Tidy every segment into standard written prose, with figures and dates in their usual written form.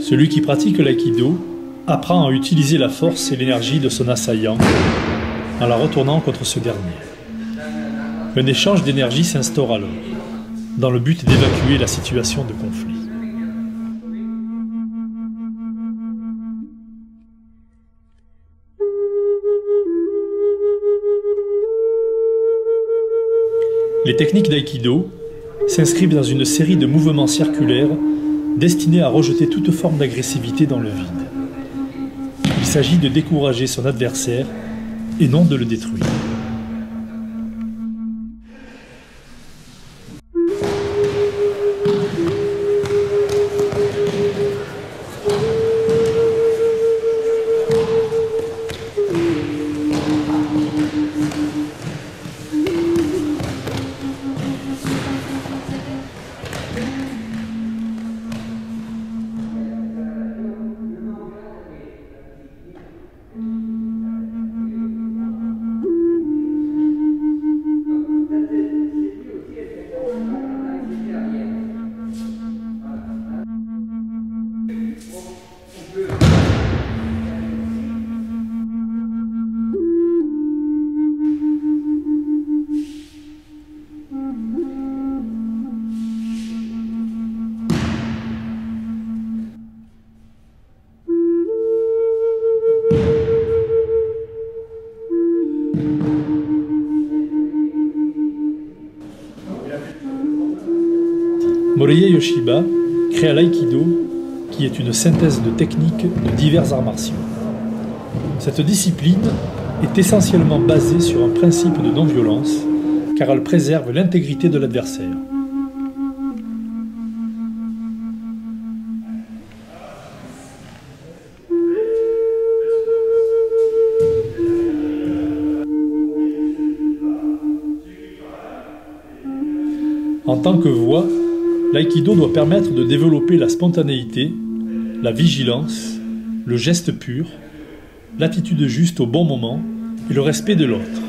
Celui qui pratique l'aïkido apprend à utiliser la force et l'énergie de son assaillant en la retournant contre ce dernier. Un échange d'énergie s'instaure alors, dans le but d'évacuer la situation de conflit. Les techniques d'aïkido s'inscrivent dans une série de mouvements circulaires destinés à rejeter toute forme d'agressivité dans le vide. Il s'agit de décourager son adversaire et non de le détruire. Morihei Ueshiba créa l'aïkido, qui est une synthèse de techniques de divers arts martiaux. Cette discipline est essentiellement basée sur un principe de non-violence, car elle préserve l'intégrité de l'adversaire. En tant que voie, l'aïkido doit permettre de développer la spontanéité, la vigilance, le geste pur, l'attitude juste au bon moment et le respect de l'autre.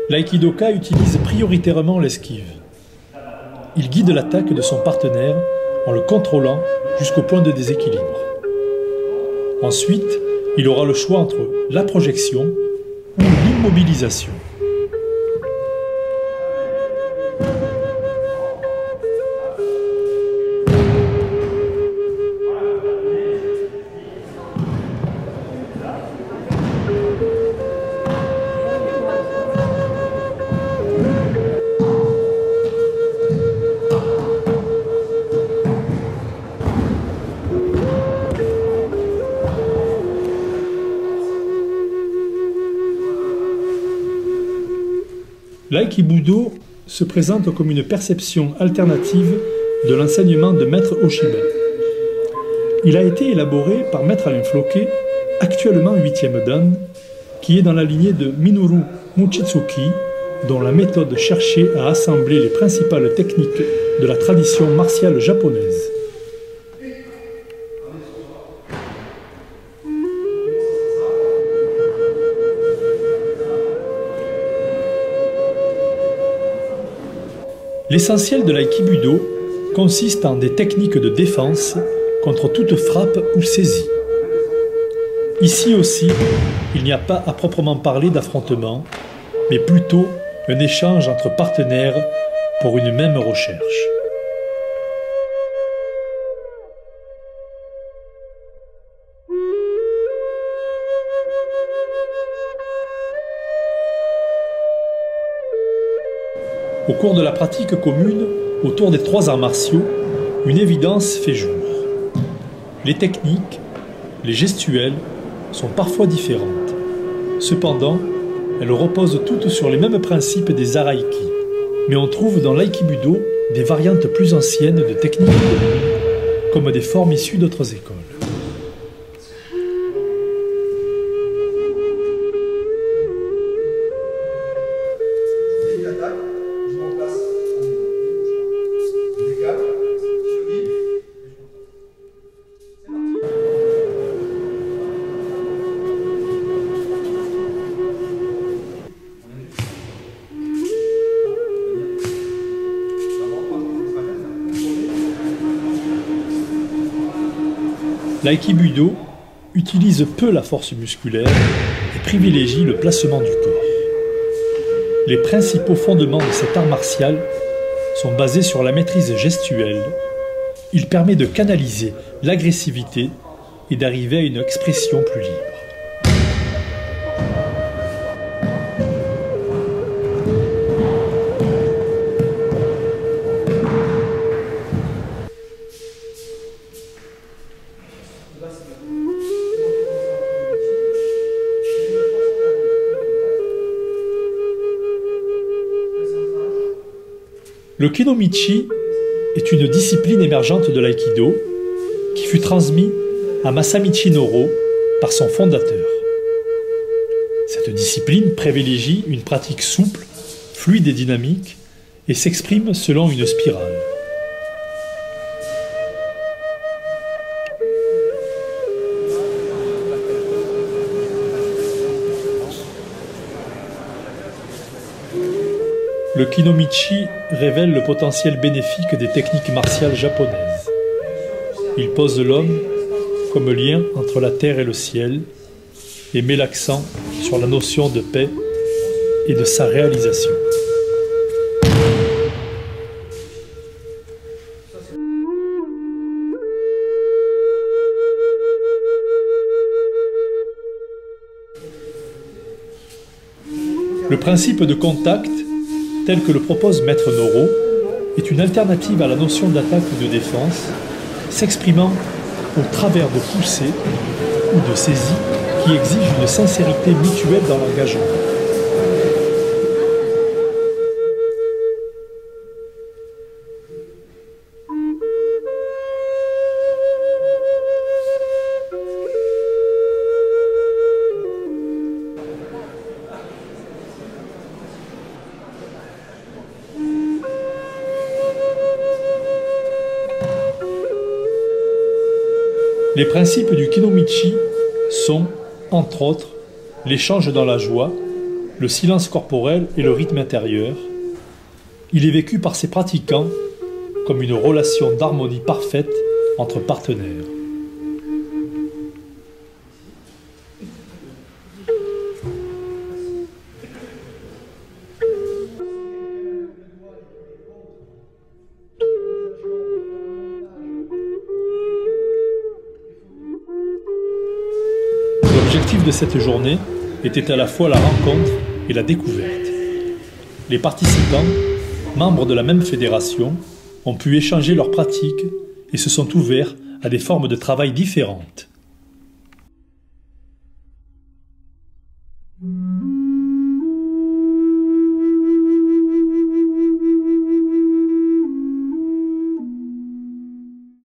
L'aïkidoka utilise prioritairement l'esquive. Il guide l'attaque de son partenaire en le contrôlant jusqu'au point de déséquilibre. Ensuite, il aura le choix entre la projection ou l'immobilisation. L'aïkibudo se présente comme une perception alternative de l'enseignement de Maître Ueshiba. Il a été élaboré par Maître Alain Floquet, actuellement 8e dan, qui est dans la lignée de Minoru Mochizuki, dont la méthode cherchait à assembler les principales techniques de la tradition martiale japonaise. L'essentiel de l'aïkibudo consiste en des techniques de défense contre toute frappe ou saisie. Ici aussi, il n'y a pas à proprement parler d'affrontement, mais plutôt un échange entre partenaires pour une même recherche. Au cours de la pratique commune autour des 3 arts martiaux, une évidence fait jour. Les techniques, les gestuels sont parfois différentes. Cependant, elles reposent toutes sur les mêmes principes des arts aiki. Mais on trouve dans l'aïkibudo des variantes plus anciennes de techniques communes, comme des formes issues d'autres écoles. L'aïkibudo utilise peu la force musculaire et privilégie le placement du corps. Les principaux fondements de cet art martial sont basés sur la maîtrise gestuelle. Il permet de canaliser l'agressivité et d'arriver à une expression plus libre. Le Kinomichi est une discipline émergente de l'aïkido qui fut transmise à Masamichi Noro par son fondateur. Cette discipline privilégie une pratique souple, fluide et dynamique et s'exprime selon une spirale. Le Kinomichi révèle le potentiel bénéfique des techniques martiales japonaises. Il pose l'homme comme lien entre la terre et le ciel et met l'accent sur la notion de paix et de sa réalisation. Le principe de contact, tel que le propose Maître Noro, est une alternative à la notion d'attaque ou de défense, s'exprimant au travers de poussées ou de saisies qui exigent une sincérité mutuelle dans l'engagement. Les principes du Kinomichi sont, entre autres, l'échange dans la joie, le silence corporel et le rythme intérieur. Il est vécu par ses pratiquants comme une relation d'harmonie parfaite entre partenaires. L'objectif de cette journée était à la fois la rencontre et la découverte. Les participants, membres de la même fédération, ont pu échanger leurs pratiques et se sont ouverts à des formes de travail différentes.